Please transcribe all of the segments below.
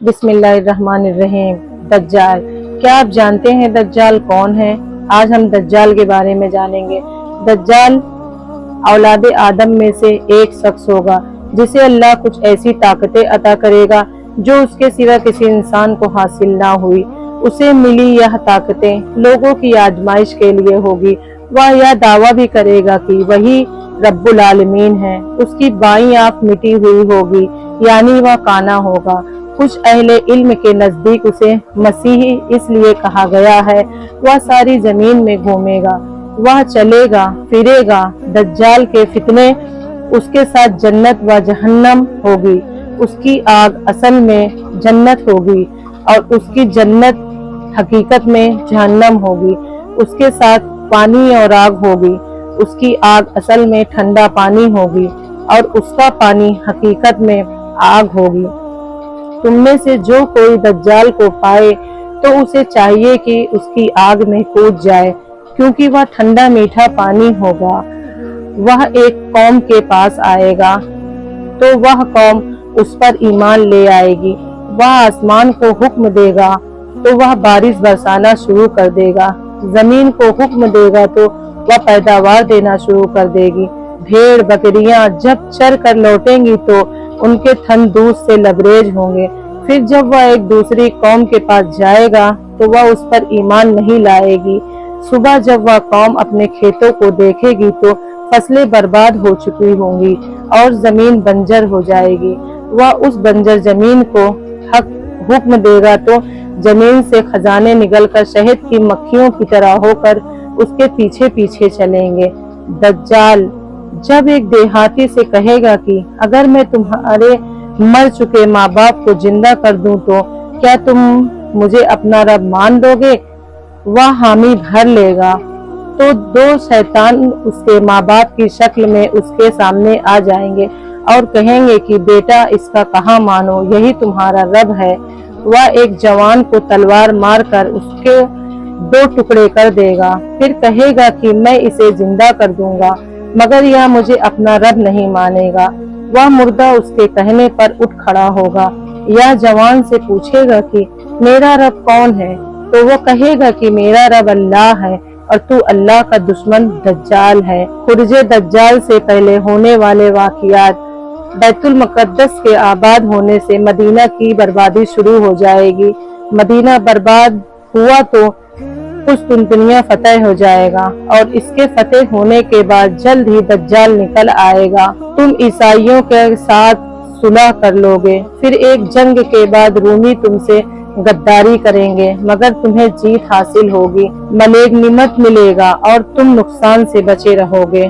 بسم اللہ الرحمن الرحیم۔ دجال، کیا آپ جانتے ہیں دجال کون ہے؟ آج ہم دجال کے بارے میں جانیں گے۔ دجال اولاد آدم میں سے ایک شخص ہوگا جسے اللہ کچھ ایسی طاقتیں عطا کرے گا جو اس کے سوا کسی انسان کو حاصل نہ ہوئی۔ اسے ملی یہ طاقتیں لوگوں کی آزمائش کے لیے ہوگی۔ وہ یہ دعویٰ بھی کرے گا کہ وہی رب العالمین ہے۔ اس کی بائیں آنکھ مٹی ہوئی ہوگی، یعنی وہ کانا ہوگا۔ کچھ اہل علم کے نزدیک اسے مسیحی اس لیے کہا گیا ہے۔ وہ ساری زمین میں گھومے گا، وہ چلے گا پھرے گا۔ دجال کے فتنے، اس کے ساتھ جنت و جہنم ہوگی۔ اس کی آگ اصل میں جنت ہوگی اور اس کی جنت حقیقت میں جہنم ہوگی۔ اس کے ساتھ پانی اور آگ ہوگی۔ اس کی آگ اصل میں ٹھنڈا پانی ہوگی اور اس کا پانی حقیقت میں آگ ہوگی۔ تم میں سے جو کوئی دجال کو پائے تو اسے چاہیے کہ اس کی آگ میں کود جائے، کیونکہ وہ ٹھنڈا میٹھا پانی ہوگا۔ وہ ایک قوم کے پاس آئے گا تو وہ قوم اس پر ایمان لے آئے گی۔ وہ آسمان کو حکم دے گا تو وہ بارش برسانا شروع کر دے گا۔ زمین کو حکم دے گا تو وہ پیداوار دینا شروع کر دے گی۔ بھیڑ بکریاں جب چر کر لوٹیں گی تو ان کے تھن دودھ سے لبریز ہوں گے۔ پھر جب وہ ایک دوسری قوم کے پاس جائے گا تو وہ اس پر ایمان نہیں لائے گی۔ صبح جب وہ قوم اپنے کھیتوں کو دیکھے گی تو فصلیں برباد ہو چکی ہوں گی اور زمین بنجر ہو جائے گی۔ وہ اس بنجر زمین کو حکم دے گا تو زمین سے خزانے نکل کر شہد کی مکھیوں کی طرح ہو کر اس کے پیچھے پیچھے چلیں گے۔ دجال جب ایک دیہاتی سے کہے گا کہ اگر میں تمہارے مر چکے ماں باپ کو زندہ کر دوں تو کیا تم مجھے اپنا رب مان لو گے؟ وہ حامی بھر لے گا تو دو شیطان اس کے ماں باپ کی شکل میں اس کے سامنے آ جائیں گے اور کہیں گے کہ بیٹا اس کا کہاں مانو، یہی تمہارا رب ہے۔ وہ ایک جوان کو تلوار مار کر اس کے دو ٹکڑے کر دے گا، پھر کہے گا کہ میں اسے زندہ کر دوں گا مگر یہ مجھے اپنا رب نہیں مانے گا۔ وہ مردہ اس کے کہنے پر اٹھ کھڑا ہوگا۔ یا جوان سے پوچھے گا کہ میرا رب کون ہے؟ تو وہ کہے گا کہ میرا رب اللہ ہے اور تو اللہ کا دشمن دجال ہے۔ خروج دجال سے پہلے ہونے والے واقعات۔ بیت المقدس کے آباد ہونے سے مدینہ کی بربادی شروع ہو جائے گی۔ مدینہ برباد ہوا تو قسطنطنیہ فتح ہو جائے گا اور اس کے فتح ہونے کے بعد جلد ہی دجال نکل آئے گا۔ تم عیسائیوں کے ساتھ صلح کر لو گے، پھر ایک جنگ کے بعد رومی تم سے غداری کریں گے مگر تمہیں جیت حاصل ہوگی۔ ملیگنمت ملے گا اور تم نقصان سے بچے رہو گے۔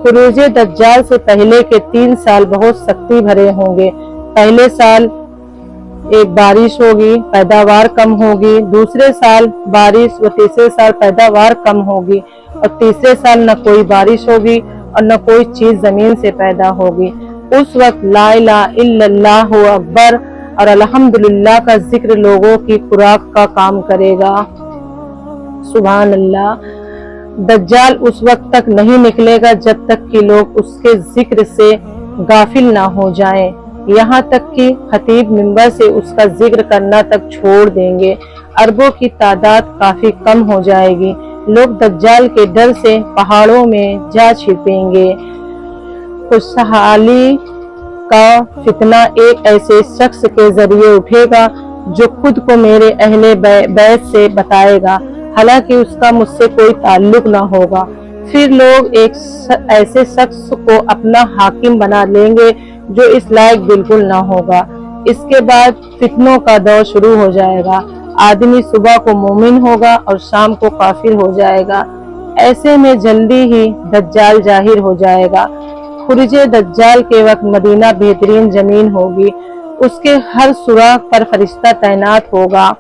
خروج دجال سے پہلے کے 3 سال بہت سختی بھرے ہوں گے۔ پہلے سال ایک بارش ہوگی، پیداوار کم ہوگی، دوسرے سال بارش و تیسرے سال پیداوار کم ہوگی اور تیسرے سال نہ کوئی بارش ہوگی اور نہ کوئی چیز زمین سے پیدا ہوگی۔ اس وقت لا الہ الا اللہ اکبر اور الحمدللہ کا ذکر لوگوں کی خوراک کا کام کرے گا۔ سبحان اللہ۔ دجال اس وقت تک نہیں نکلے گا جب تک کہ لوگ اس کے ذکر سے غافل نہ ہو جائیں، یہاں تک کہ خطیب منبر سے اس کا ذکر کرنا تک چھوڑ دیں گے۔ عربوں کی تعداد کافی کم ہو جائے گی۔ لوگ دجال کے ڈر سے پہاڑوں میں جا چھپیں گے۔ خوشحالی کا فتنہ ایک ایسے شخص کے ذریعے اٹھے گا جو خود کو میرے اہل بیت سے بتائے گا، حالانکہ اس کا مجھ سے کوئی تعلق نہ ہوگا۔ پھر لوگ ایک ایسے شخص کو اپنا حاکم بنا لیں گے جو اس لائق بالکل نہ ہوگا۔ اس کے بعد فتنوں کا دور شروع ہو جائے گا۔ آدمی صبح کو مومن ہوگا اور شام کو کافر ہو جائے گا۔ ایسے میں جلدی ہی دجال ظاہر ہو جائے گا۔ خروج دجال کے وقت مدینہ بہترین زمین ہوگی۔ اس کے ہر سوراخ پر فرشتہ تعینات ہوگا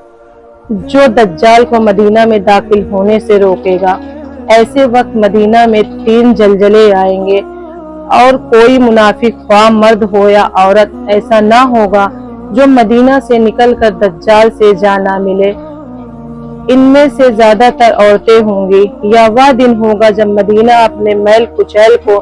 جو دجال کو مدینہ میں داخل ہونے سے روکے گا۔ ایسے وقت مدینہ میں 3 زلزلے آئیں گے اور کوئی منافق خواہ مرد ہو یا عورت ایسا نہ ہوگا جو مدینہ سے نکل کر دجال سے جا نہ ملے۔ ان میں سے زیادہ تر عورتیں ہوں گی۔ یا وہ دن ہوگا جب مدینہ اپنے میل کچیل کو